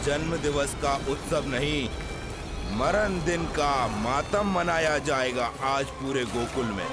जन्म दिवस का उत्सव नहीं, मरण दिन का मातम मनाया जाएगा आज पूरे गोकुल में।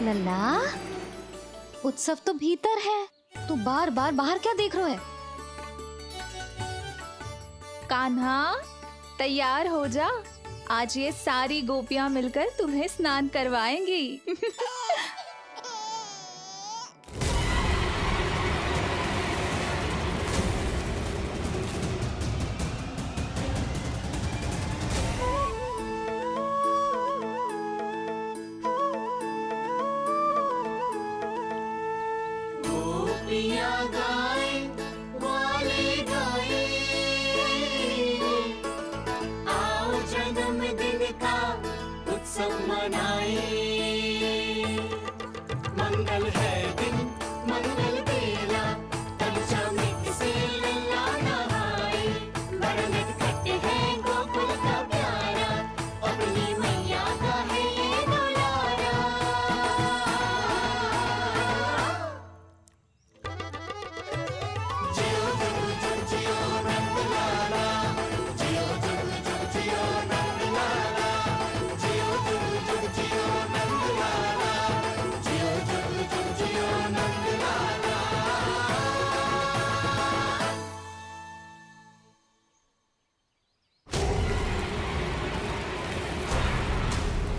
लल्ला, उत्सव तो भीतर है, तू बार बार बाहर क्या देख रहा है? कान्हा, तैयार हो जा, आज ये सारी गोपियां मिलकर तुम्हें स्नान करवाएंगी।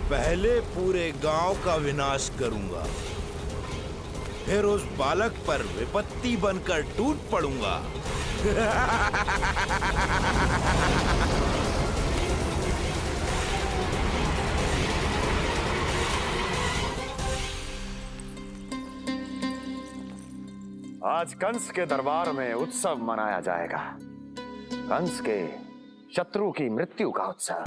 पहले पूरे गांव का विनाश करूंगा, फिर उस बालक पर विपत्ति बनकर टूट पड़ूंगा। आज कंस के दरबार में उत्सव मनाया जाएगा, कंस के शत्रु की मृत्यु का उत्सव।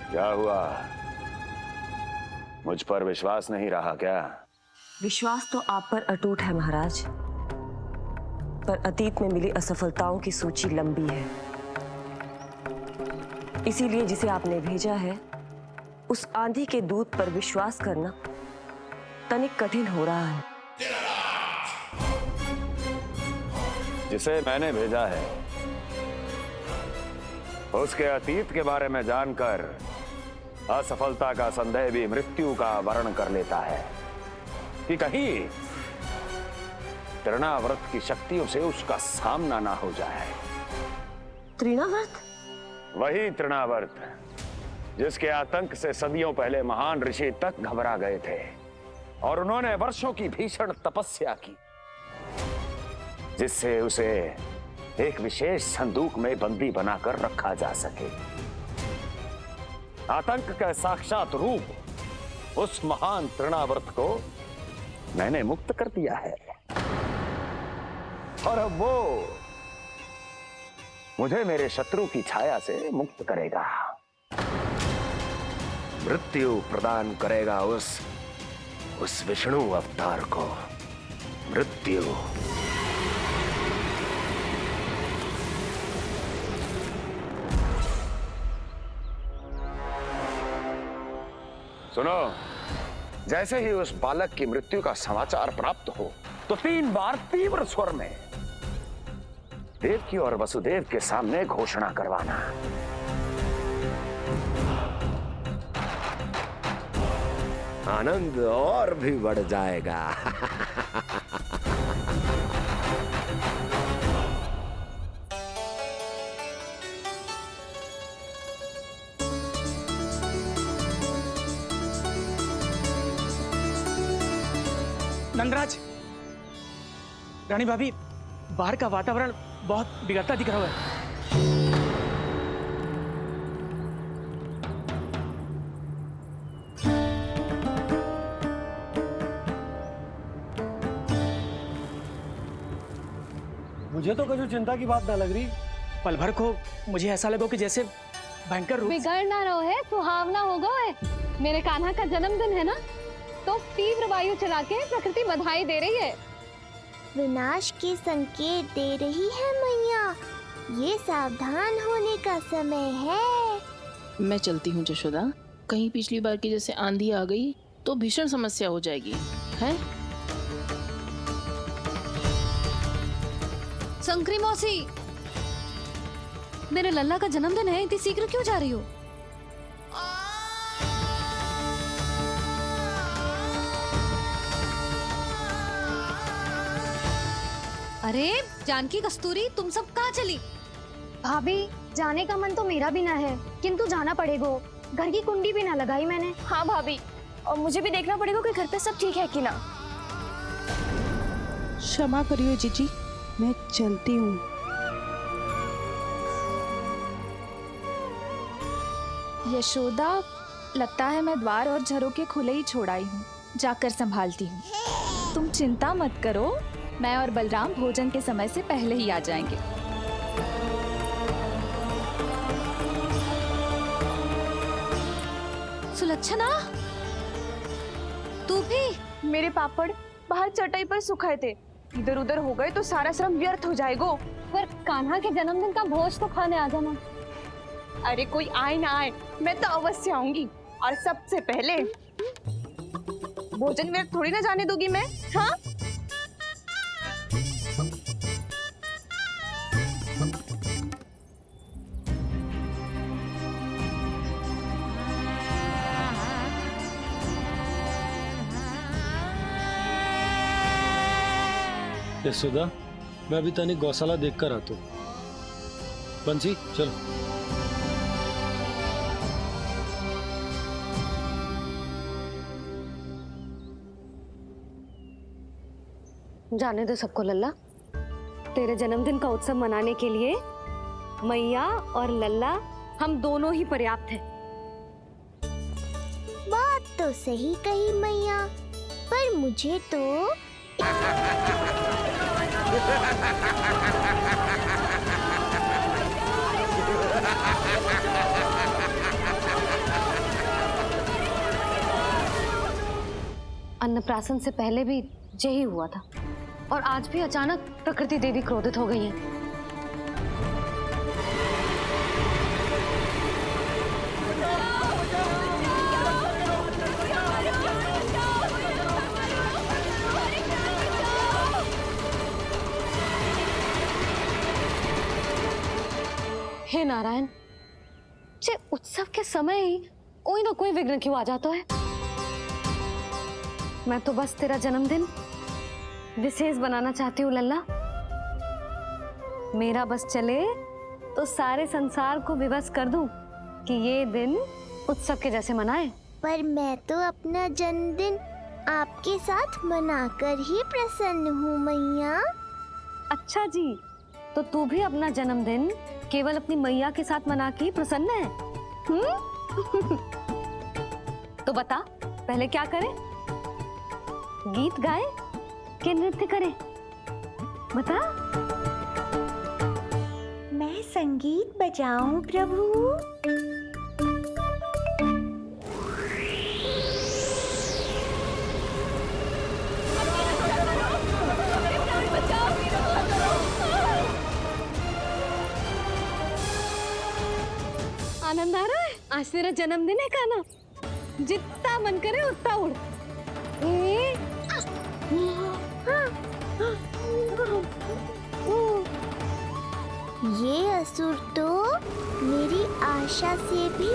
क्या हुआ, मुझ पर विश्वास नहीं रहा क्या? विश्वास तो आप पर अटूट है महाराज, पर अतीत में मिली असफलताओं की सूची लंबी है। इसीलिए जिसे आपने भेजा है उस आंधी के दूत पर विश्वास करना तनिक कठिन हो रहा है। जिसे मैंने भेजा है उसके अतीत के बारे में जानकर असफलता का संदेह भी मृत्यु का वर्ण कर लेता है कि कहीं तृणाव्रत की शक्तियों से उसका सामना ना हो जाए। तृणाव्रत? वही तृणाव्रत जिसके आतंक से सदियों पहले महान ऋषि तक घबरा गए थे और उन्होंने वर्षों की भीषण तपस्या की, जिससे उसे एक विशेष संदूक में बंदी बनाकर रखा जा सके। आतंक का साक्षात रूप उस महान तृणाव्रत को मैंने मुक्त कर दिया है और अब वो मुझे मेरे शत्रु की छाया से मुक्त करेगा, मृत्यु प्रदान करेगा उस विष्णु अवतार को मृत्यु। सुनो, जैसे ही उस बालक की मृत्यु का समाचार प्राप्त हो तो 3 बार तीव्र स्वर में देवकी और वसुदेव के सामने घोषणा करवाना। आनंद और भी बढ़ जाएगा। नंदराज, रानी भाभी, बाहर का वातावरण बहुत बिगड़ता दिख रहा है। मुझे तो कुछ चिंता की बात ना लग रही। पल भर को मुझे ऐसा लगो कि जैसे भयंकर रूप। बिगड़ ना रहो है, सुहावना होगा है। मेरे कान्हा का जन्मदिन है ना, तो तीव्र वायु चला के प्रकृति बधाई दे रही है। विनाश के संकेत दे रही है मैया। ये सावधान होने का समय है। मैं चलती हूँ यशोदा, कहीं पिछली बार की जैसे आंधी आ गई तो भीषण समस्या हो जाएगी, है? संक्री मौसी, मेरे लल्ला का जन्मदिन है, इतनी शीघ्र क्यों जा रही हो? अरे जानकी, कस्तूरी, तुम सब कहाँ चली? भाभी, जाने का मन तो मेरा भी ना है, किंतु जाना पड़ेगा। घर की कुंडी भी ना लगाई मैंने। हाँ भाभी, और मुझे भी देखना पड़ेगा कि घर पे सब ठीक है कि ना। क्षमा करिए जीजी, मैं चलती हूँ। यशोदा, लगता है मैं द्वार और झरोखे खुले ही छोड़ आई हूँ, जाकर संभालती हूँ। तुम चिंता मत करो, मैं और बलराम भोजन के समय से पहले ही आ जाएंगे। सुलक्षणा, तू भी? मेरे पापड़ बाहर चटाई पर सुखाए थे, इधर उधर हो गए तो सारा श्रम व्यर्थ हो जाएगा। पर कान्हा के जन्मदिन का भोज तो खाने आ जाना। अरे कोई आए ना आए, मैं तो अवश्य आऊंगी, और सबसे पहले भोजन व्यर्थ थोड़ी ना जाने दूंगी मैं। हाँ, यशोदा, मैं अभी तनिक गौशाला देख कर आता हूँ। बंसी, चलो। जाने दो सबको लल्ला, तेरे जन्मदिन का उत्सव मनाने के लिए मैया और लल्ला हम दोनों ही पर्याप्त हैं। बात तो सही कही मैया, पर मुझे तो अन्नप्राशन से पहले भी यही हुआ था, और आज भी अचानक प्रकृति देवी क्रोधित हो गई है। हे नारायण, जे उत्सव के समय ही कोई ना कोई विघ्न क्यों आ जाता है? मैं तो बस तेरा जन्मदिन विशेष बनाना चाहती हूँ लल्ला। मेरा बस चले तो सारे संसार को विवश कर दूं कि ये दिन उत्सव के जैसे मनाए। पर मैं तो अपना जन्मदिन आपके साथ मनाकर ही प्रसन्न हूँ मैया। अच्छा जी, तो तू भी अपना जन्मदिन केवल अपनी मैया के साथ मना के ही प्रसन्न है? तो बता, पहले क्या करें? गीत गाए कि नृत्य करें? बता। मैं संगीत बजाऊं प्रभु? आनंद आ रहा है? आज तेरा जन्मदिन है कान्हा, जितना मन करे उतना उड़। ये असुर तो मेरी आशा से भी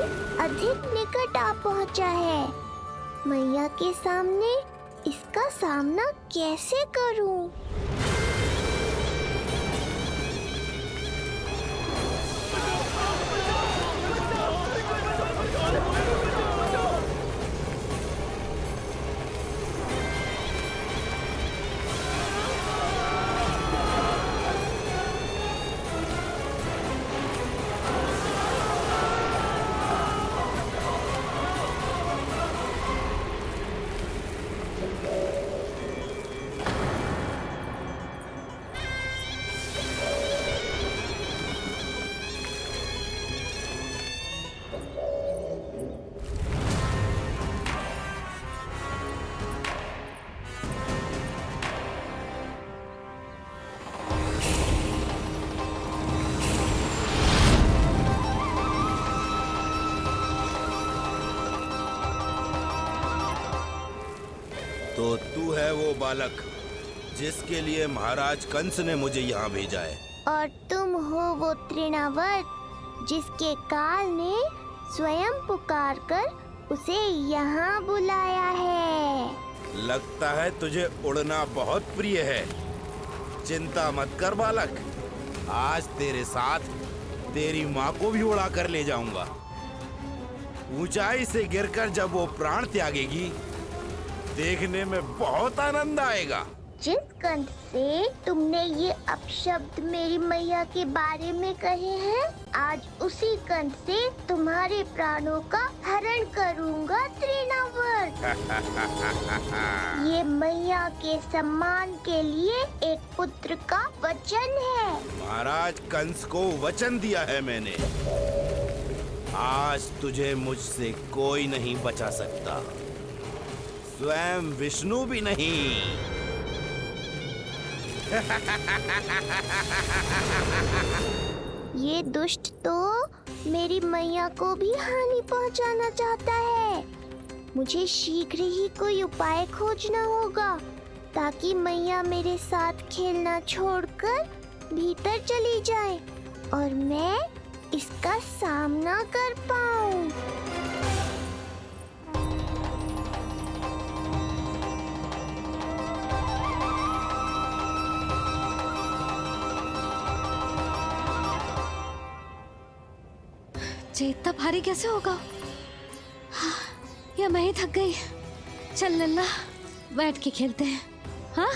अधिक निकट आ पहुंचा है। मैया के सामने इसका सामना कैसे करूं? तो तू है वो बालक जिसके लिए महाराज कंस ने मुझे यहाँ भेजा है। और तुम हो वो तृणावर्त जिसके काल ने स्वयं पुकारकर उसे यहाँ बुलाया है। लगता है तुझे उड़ना बहुत प्रिय है। चिंता मत कर बालक, आज तेरे साथ तेरी माँ को भी उड़ा कर ले जाऊंगा। ऊंचाई से गिरकर जब वो प्राण त्यागेगी, देखने में बहुत आनंद आएगा। जिस कंठ से तुमने ये अपशब्द मेरी मैया के बारे में कहे हैं, आज उसी कंठ से तुम्हारे प्राणों का हरण करूंगा तृणावर्त। ये मैया के सम्मान के लिए एक पुत्र का वचन है। महाराज कंस को वचन दिया है मैंने। आज तुझे मुझसे कोई नहीं बचा सकता, स्वयं विष्णु भी नहीं। ये दुष्ट तो मेरी मैया को भी हानि पहुंचाना चाहता है। मुझे शीघ्र ही कोई उपाय खोजना होगा ताकि मैया मेरे साथ खेलना छोड़कर भीतर चली जाए और मैं इसका सामना कर पाऊं। ये इतना भारी कैसे होगा? हाँ, या मैं ही थक गई। चल लल्ला, बैठ के खेलते हैं। हाँ,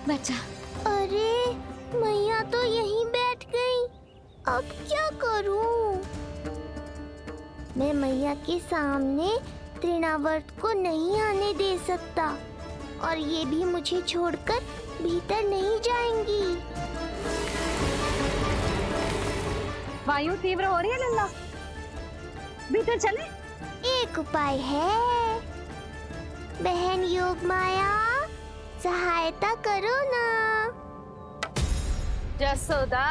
बैठ जा। अरे मैया तो यहीं बैठ गई, अब क्या करूं? मैं मैया के सामने तृणावर्त को नहीं आने दे सकता और ये भी मुझे छोड़कर भीतर नहीं जाएंगी। वायु तीव्र हो रही है लल्ला, भीतर चले। एक उपाय है, बहन योग माया, सहायता करो ना। जसोदा,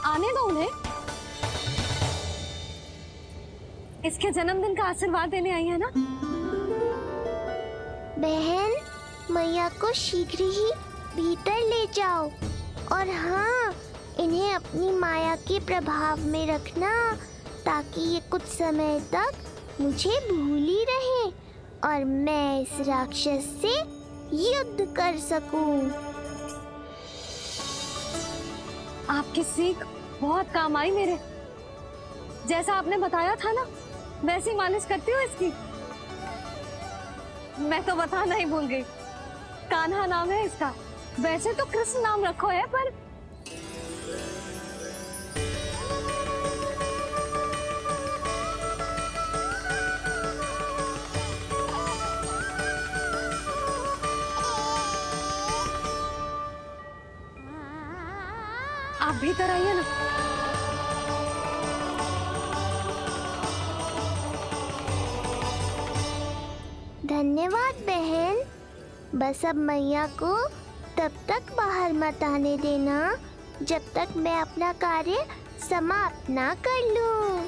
आने दो उन्हें। इसके जन्मदिन का आशीर्वाद देने आई है ना। बहन, मैया को शीघ्र ही भीतर ले जाओ और हाँ, इन्हें अपनी माया के प्रभाव में रखना ताकि ये कुछ समय तक मुझे भूली रहे और मैं इस राक्षस से युद्ध कर सकूं। आपकी सीख बहुत काम आई मेरे। जैसा आपने बताया था ना, वैसी मालिश करती हूँ इसकी। मैं तो बताना ही भूल गई, कान्हा नाम है इसका। वैसे तो कृष्ण नाम रखो है, पर आप भीतर आइए ना। धन्यवाद बहन। बस अब मैया को तब तक बाहर मत आने देना जब तक मैं अपना कार्य समाप्त ना कर लूं।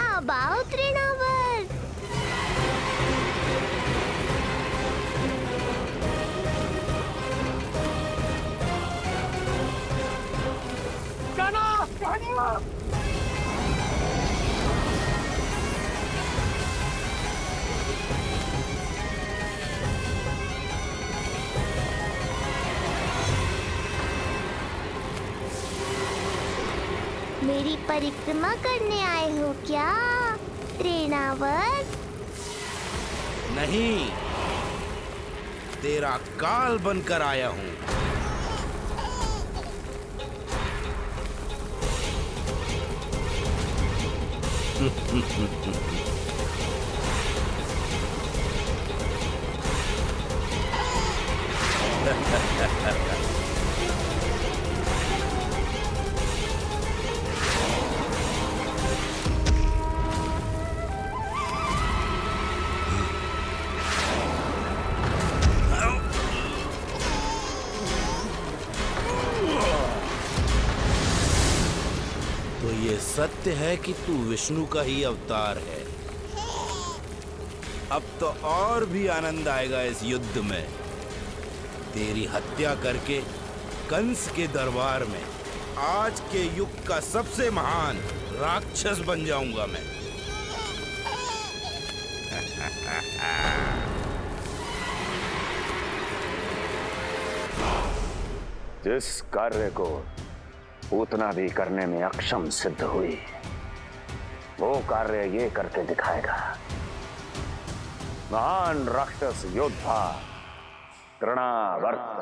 अब आओ तृणावर्त। मेरी परिक्रमा करने आए हो क्या तृणावर्त? नहीं, तेरा काल बनकर आया हूँ। तो ये सत्य है कि तू विष्णु का ही अवतार है। अब तो और भी आनंद आएगा इस युद्ध में। तेरी हत्या करके कंस के दरबार में आज के युग का सबसे महान राक्षस बन जाऊंगा मैं। जिस कार्य को उतना भी करने में अक्षम सिद्ध हुई, वो कार्य ये करके दिखाएगा। महान राक्षस योद्धा तृणावर्त।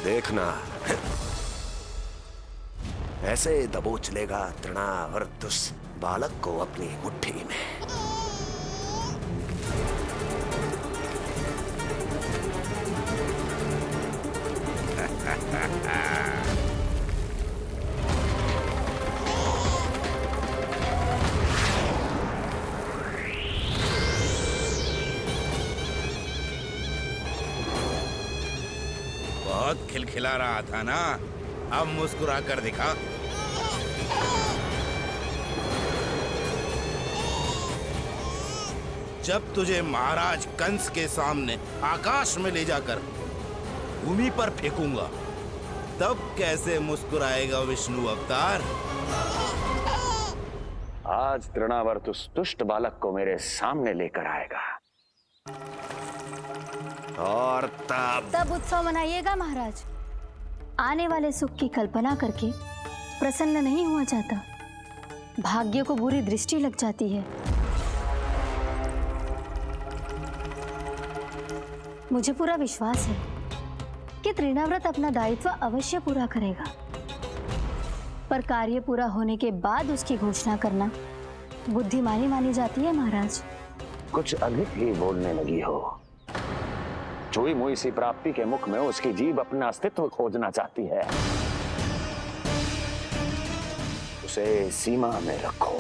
देखना, ऐसे दबोच लेगा तृणावर्त उस बालक को अपनी मुट्ठी में। बहुत खिलखिला रहा था ना, अब मुस्कुरा कर दिखा। जब तुझे महाराज कंस के सामने आकाश में ले जाकर भूमि पर फेंकूंगा, तब कैसे मुस्कुराएगा विष्णु अवतार? आज तृणावर्त उस दुष्ट बालक को मेरे सामने लेकर आएगा। और तब उत्सव मनाइएगा महाराज। आने वाले सुख की कल्पना करके प्रसन्न नहीं हुआ जाता, भाग्य को बुरी दृष्टि लग जाती है। मुझे पूरा विश्वास है कि तृणाव्रत अपना दायित्व अवश्य पूरा करेगा, पर कार्य पूरा होने के बाद उसकी घोषणा करना बुद्धिमानी मानी जाती है महाराज। कुछ अधिक ही बोलने लगी हो। चुई मुई सी प्राप्ति के मुख में उसकी जीभ अपना अस्तित्व खोजना चाहती है। उसे सीमा में रखो।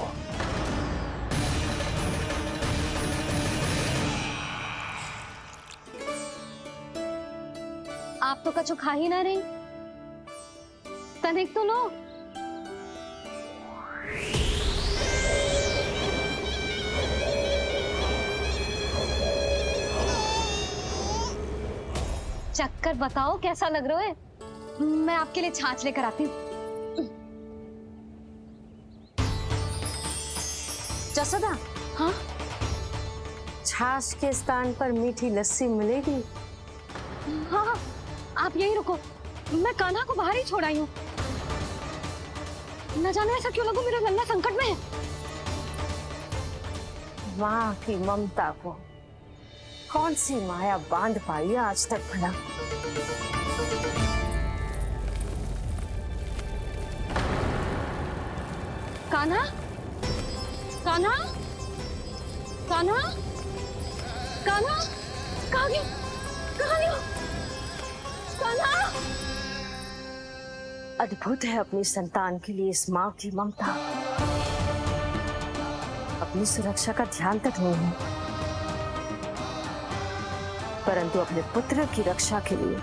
आप तो कछु खा ही ना रही, तनिक तो लो। चक्कर बताओ कैसा लग रहा है? मैं आपके लिए छाछ लेकर आती हूँ। जसोदा, हाँ? छाछ के स्थान पर मीठी लस्सी मिलेगी। हाँ, आप यही रुको, मैं कान्हा को बाहर ही छोड़ आई हूँ। न जाने ऐसा क्यों लगो मेरा लल्ला संकट में है। माँ की ममता को कौन सी माया बांध पाई है आज तक भला? कान्हा, कान्हा, कान्हा, कान्हा, कहाँ गया? कहाँ गया? कान्हा! अद्भुत है अपनी संतान के लिए इस माँ की ममता। अपनी सुरक्षा का ध्यान तक नहीं है, परंतु अपने पुत्र की रक्षा के लिए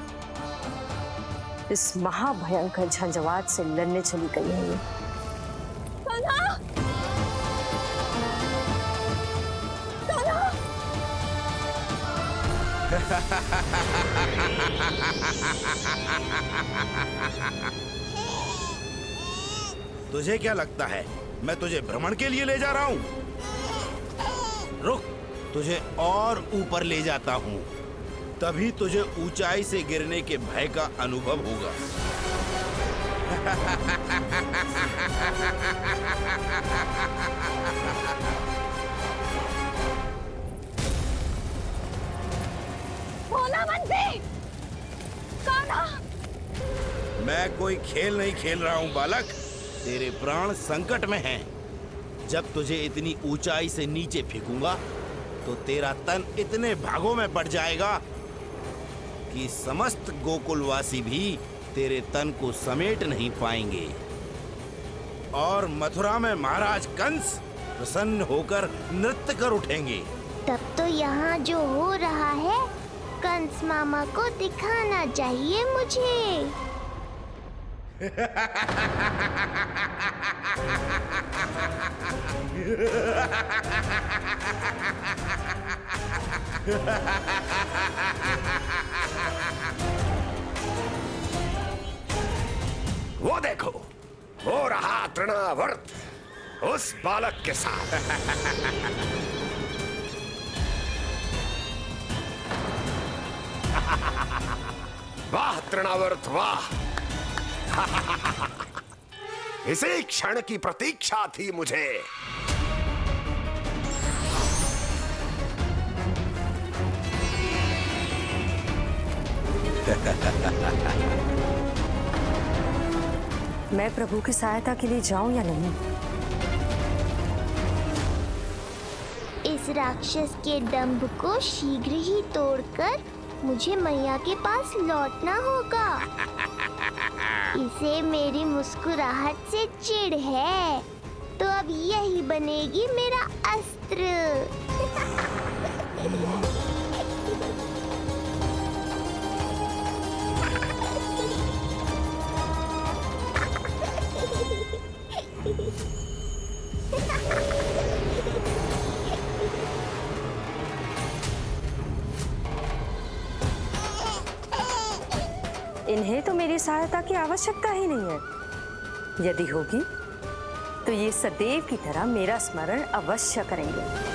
इस महाभयंकर झंझावात से लड़ने चली गई है ये। कान्हा! कान्हा! तुझे क्या लगता है मैं तुझे भ्रमण के लिए ले जा रहा हूँ? रुक, तुझे और ऊपर ले जाता हूँ, तभी तुझे ऊंचाई से गिरने के भय का अनुभव होगा। भोला बंसी! कान्हा! मैं कोई खेल नहीं खेल रहा हूँ बालक। तेरे प्राण संकट में हैं। जब तुझे इतनी ऊंचाई से नीचे फेंकूंगा तो तेरा तन इतने भागों में बढ़ जाएगा कि समस्त गोकुलवासी भी तेरे तन को समेट नहीं पाएंगे। और मथुरा में महाराज कंस प्रसन्न होकर नृत्य कर उठेंगे। तब तो यहाँ जो हो रहा है कंस मामा को दिखाना चाहिए मुझे। वो देखो, हो रहा तृणावर्त उस बालक के साथ। वाह तृणावर्त वाह! इसी क्षण की प्रतीक्षा थी मुझे। मैं प्रभु की सहायता के लिए जाऊं या नहीं? इस राक्षस के दंभ को शीघ्र ही तोड़कर मुझे मैया के पास लौटना होगा। इसे मेरी मुस्कुराहट से चिढ़ है, तो अब यही बनेगी मेरा अस्त्र। इन्हें तो मेरी सहायता की आवश्यकता ही नहीं है। यदि होगी तो ये सदैव की तरह मेरा स्मरण अवश्य करेंगे।